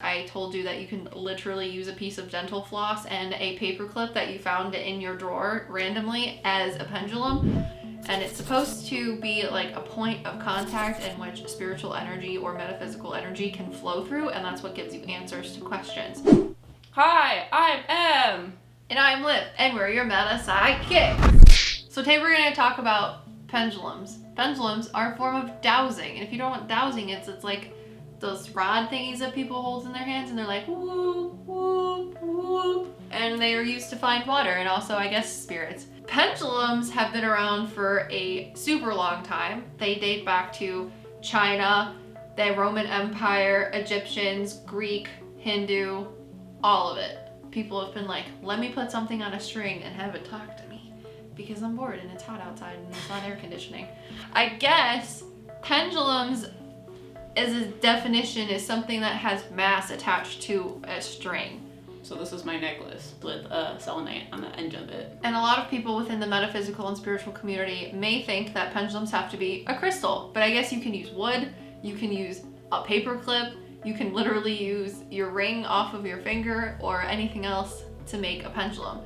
I told you that you can literally use a piece of dental floss and a paper clip that you found in your drawer randomly as a pendulum. And it's supposed to be like a point of contact in which spiritual energy or metaphysical energy can flow through, and that's what gives you answers to questions. Hi, I'm Em. And I'm Liv, and we're your Meta PsycKicks. So today we're going to talk about pendulums. Pendulums are a form of dowsing, and if you don't know what dowsing is, it's like those rod thingies that people hold in their hands, and they're like whoop, whoop, whoop, and they are used to find water, and also, I guess, spirits. Pendulums have been around for a super long time. They date back to China, the Roman Empire, Egyptians, Greek, Hindu, all of it. People have been like, let me put something on a string and have it talk to me because I'm bored and it's hot outside and it's not air conditioning. I guess pendulums, as a definition, is something that has mass attached to a string. So this is my necklace with selenite on the end of it. And a lot of people within the metaphysical and spiritual community may think that pendulums have to be a crystal, but I guess you can use wood, you can use a paper clip, you can literally use your ring off of your finger or anything else to make a pendulum.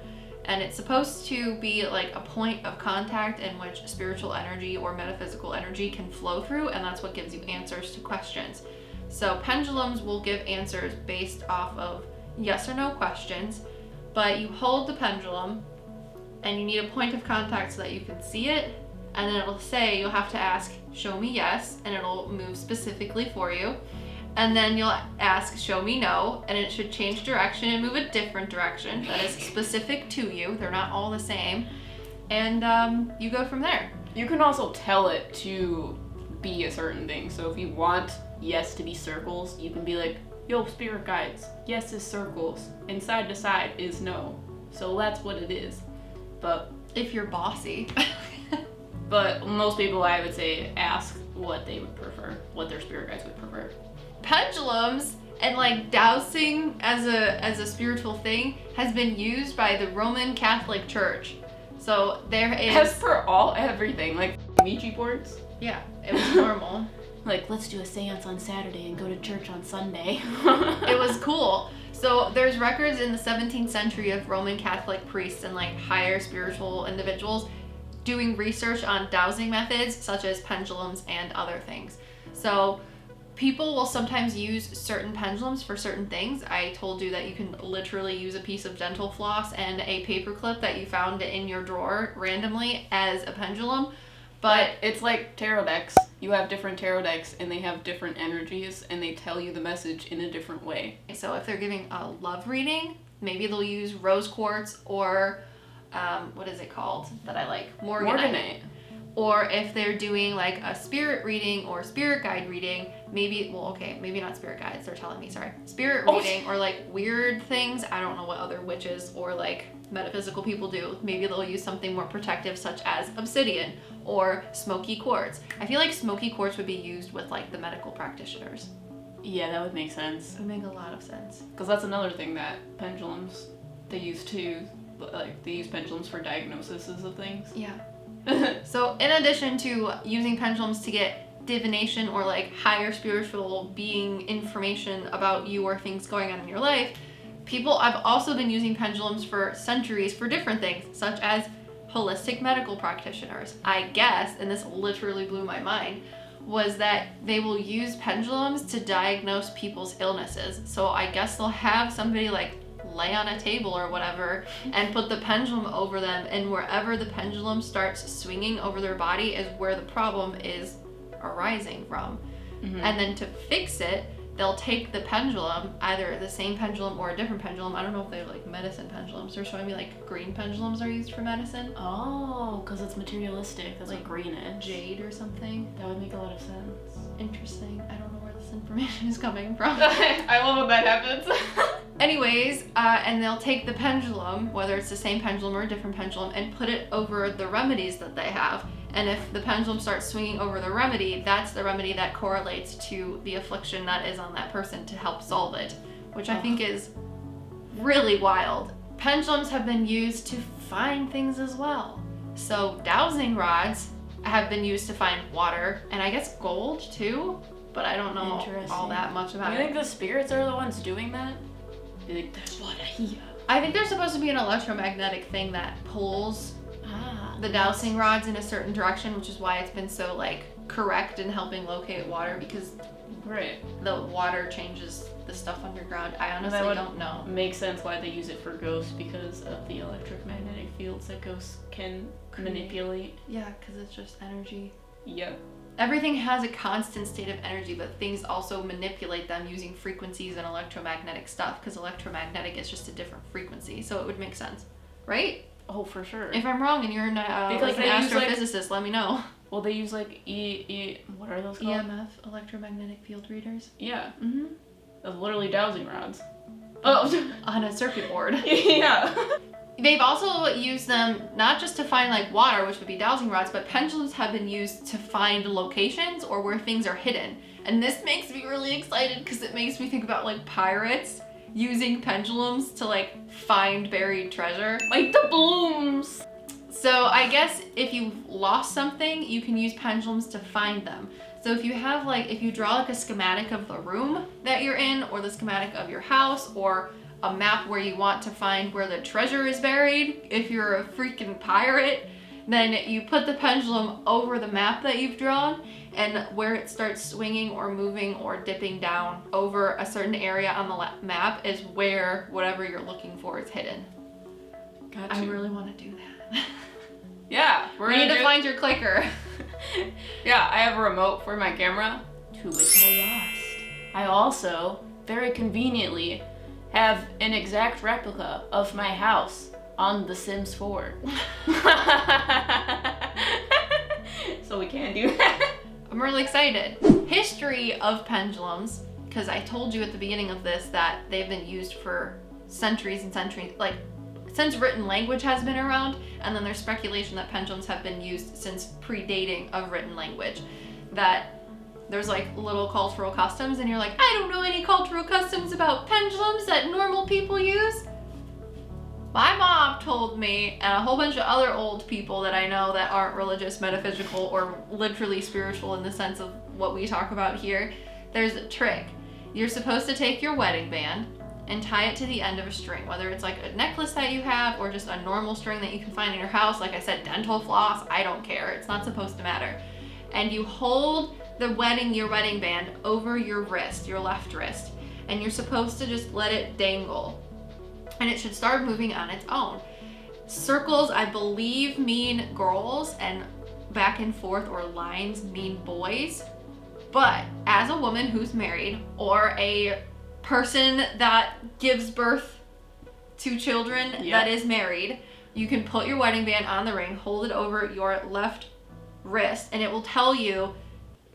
And it's supposed to be like a point of contact in which spiritual energy or metaphysical energy can flow through, and that's what gives you answers to questions. So pendulums will give answers based off of yes or no questions, but you hold the pendulum and you need a point of contact so that you can see it, and then it'll say you'll have to ask, show me yes, and it'll move specifically for you. And then you'll ask, show me no, and it should change direction and move a different direction that is specific to you. They're not all the same. And you go from there. You can also tell it to be a certain thing. So if you want yes to be circles, you can be like, yo, spirit guides, yes is circles, and side to side is no. So that's what it is. But if you're bossy. But most people, I would say, ask what they would prefer, what their spirit guides would prefer. Pendulums and like dowsing as a spiritual thing has been used by the Roman Catholic Church. So there is, as per everything, like Ouija boards. Yeah, it was normal. Like, let's do a seance on Saturday and go to church on Sunday. It was cool. So there's records in the 17th century of Roman Catholic priests and like higher spiritual individuals doing research on dowsing methods such as pendulums and other things. So people will sometimes use certain pendulums for certain things. I told you that you can literally use a piece of dental floss and a paper clip that you found in your drawer randomly as a pendulum. But it's like tarot decks. You have different tarot decks and they have different energies and they tell you the message in a different way. So if they're giving a love reading, maybe they'll use rose quartz or what is it called that I like? Morganite. Or if they're doing like a spirit reading or spirit guide reading, maybe not spirit guides, they're telling me, sorry. Spirit reading or like weird things, I don't know what other witches or like metaphysical people do. Maybe they'll use something more protective such as obsidian or smoky quartz. I feel like smoky quartz would be used with like the medical practitioners. Yeah, that would make sense. It would make a lot of sense. Because that's another thing that pendulums, they use pendulums for diagnoses of things. Yeah. So in addition to using pendulums to get divination or like higher spiritual being information about you or things going on in your life, people have also been using pendulums for centuries for different things, such as holistic medical practitioners. I guess, and this literally blew my mind, was that they will use pendulums to diagnose people's illnesses. So I guess they'll have somebody like lay on a table or whatever and put the pendulum over them, and wherever the pendulum starts swinging over their body is where the problem is arising from. Mm-hmm. And then to fix it, they'll take the pendulum, either the same pendulum or a different pendulum. I don't know if they're like medicine pendulums. They're showing me like green pendulums are used for medicine. Oh, because it's materialistic. That's like greenish. Jade or something. That would make a lot of sense. Interesting. I don't know where this information is coming from. I love when that happens. Anyways, and they'll take the pendulum, whether it's the same pendulum or a different pendulum, and put it over the remedies that they have. And if the pendulum starts swinging over the remedy, that's the remedy that correlates to the affliction that is on that person to help solve it, which I think is really wild. Pendulums have been used to find things as well. So dowsing rods have been used to find water, and I guess gold too. but I don't know all that much about You it. think the spirits are the ones doing that? Be like, there's one here. I think there's supposed to be an electromagnetic thing that pulls the dowsing rods in a certain direction, which is why it's been so like correct in helping locate water, because the water changes the stuff underground. I honestly don't know. Makes sense why they use it for ghosts, because of the electromagnetic fields that ghosts can manipulate. Yeah, because it's just energy. Yep. Everything has a constant state of energy, but things also manipulate them using frequencies and electromagnetic stuff, because electromagnetic is just a different frequency, so it would make sense, right? Oh, for sure. If I'm wrong and you're an astrophysicist, let me know. Well, they use like what are those called? EMF, electromagnetic field readers. Yeah. Mm-hmm. Those literally dowsing rods. Oh. On a circuit board. Yeah. They've also used them not just to find like water, which would be dowsing rods, but pendulums have been used to find locations or where things are hidden. And this makes me really excited because it makes me think about like pirates using pendulums to like find buried treasure. Like the blooms. So I guess if you've lost something, you can use pendulums to find them. So if you have like, if you draw like a schematic of the room that you're in, or the schematic of your house, or a map where you want to find where the treasure is buried, if you're a freaking pirate, then you put the pendulum over the map that you've drawn, and where it starts swinging or moving or dipping down over a certain area on the map is where whatever you're looking for is hidden. Gotcha. I really want to do that. Yeah. We need to find your clicker. Yeah, I have a remote for my camera, to which I lost. I also, very conveniently, have an exact replica of my house on The Sims 4. So we can do that. I'm really excited. History of pendulums, because I told you at the beginning of this that they've been used for centuries and centuries, like since written language has been around, and then there's speculation that pendulums have been used since predating of written language. That there's like little cultural customs, and you're like, I don't know any cultural customs about pendulums that normal people use. My mom told me, and a whole bunch of other old people that I know that aren't religious, metaphysical, or literally spiritual in the sense of what we talk about here, there's a trick. You're supposed to take your wedding band and tie it to the end of a string, whether it's like a necklace that you have or just a normal string that you can find in your house. Like I said, dental floss, I don't care. It's not supposed to matter. And you hold your wedding band over your wrist, your left wrist, and you're supposed to just let it dangle. And it should start moving on its own. Circles, I believe, mean girls, and back and forth or lines mean boys. But as a woman who's married, or a person that gives birth to children that is married, you can put your wedding band on the ring, hold it over your left wrist, and it will tell you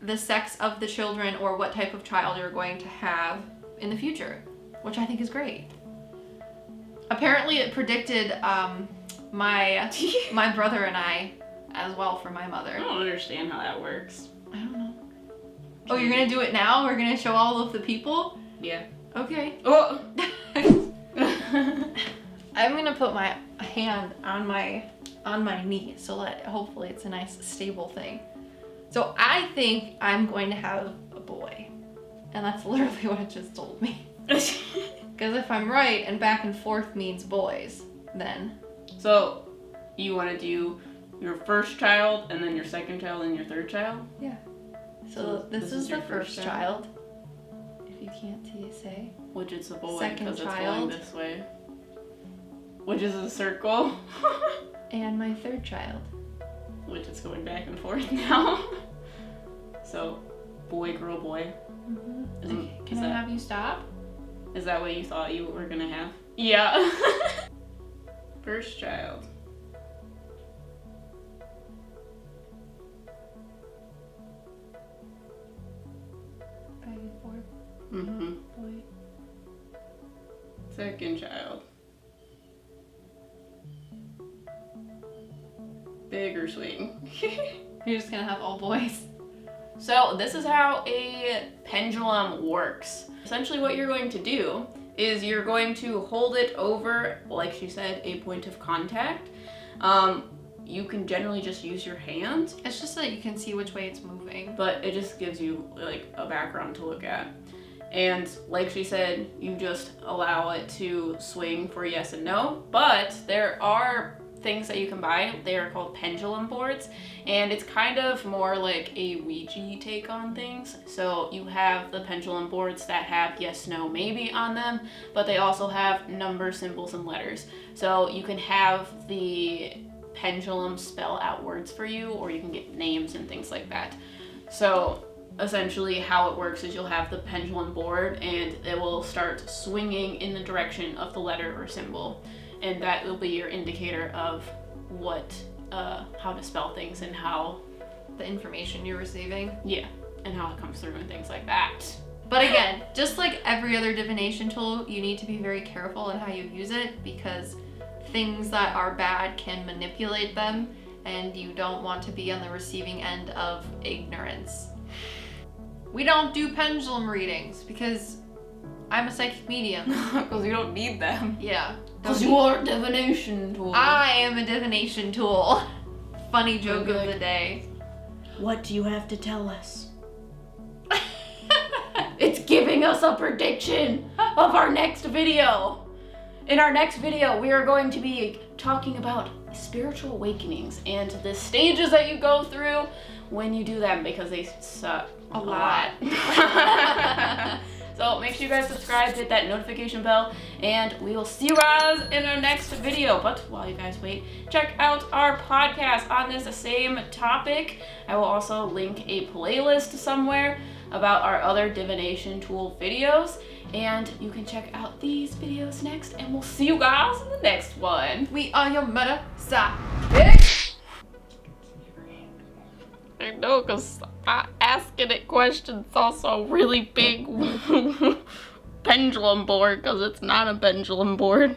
the sex of the children or what type of child you're going to have in the future, which I think is great. Apparently it predicted my brother and I as well for my mother. I don't understand how that works. I don't know. Oh, you're gonna do it now? We're gonna show all of the people? Yeah. Okay. Oh. I'm gonna put my hand on my knee, so hopefully it's a nice stable thing. So I think I'm going to have a boy, and that's literally what it just told me. Because if I'm right and back and forth means boys, then. So you want to do your first child and then your second child and your third child? Yeah. So this is the first child. If you can't say. Which is a boy Second because child. it's going this way. Which is a circle. And my third child. Which is going back and forth now. So, boy, girl, boy. Mm-hmm. Okay. Can I have you stop? Is that what you thought you were gonna have? Yeah. First child. Back and forth. Mm-hmm. Boy. Second child. Bigger swing. You're just gonna have all boys. So this is how a pendulum works. Essentially what you're going to do is you're going to hold it over, like she said, a point of contact. you can generally just use your hand, It's just so that you can see which way it's moving. but it just gives you like a background to look at. And like she said, you just allow it to swing for yes and no, but there are things that you can buy. They are called pendulum boards, and it's kind of more like a Ouija take on things. So you have the pendulum boards that have yes, no, maybe on them, but they also have numbers, symbols, and letters. So you can have the pendulum spell out words for you, or you can get names and things like that. So essentially how it works is you'll have the pendulum board and it will start swinging in the direction of the letter or symbol, and that will be your indicator of what how to spell things and how The information you're receiving. and how it comes through and things like that. But again, just like every other divination tool, you need to be very careful in how you use it, because things that are bad can manipulate them, and you don't want to be on the receiving end of ignorance. We don't do pendulum readings because I'm a psychic medium. Because you don't need them. Yeah. Because you are a divination tool. I am a divination tool. Funny joke Maybe of like- the day. What do you have to tell us? It's giving us a prediction of our next video. In our next video, we are going to be talking about spiritual awakenings and the stages that you go through when you do them, because they suck a lot. So make sure you guys subscribe, hit that notification bell, and we will see you guys in our next video. But while you guys wait, check out our podcast on this same topic. I will also link a playlist somewhere about our other divination tool videos, and you can check out these videos next, and we'll see you guys in the next one. We are your Meta PsycKicks. I know, because asking it questions also really big pendulum board, because it's not a pendulum board.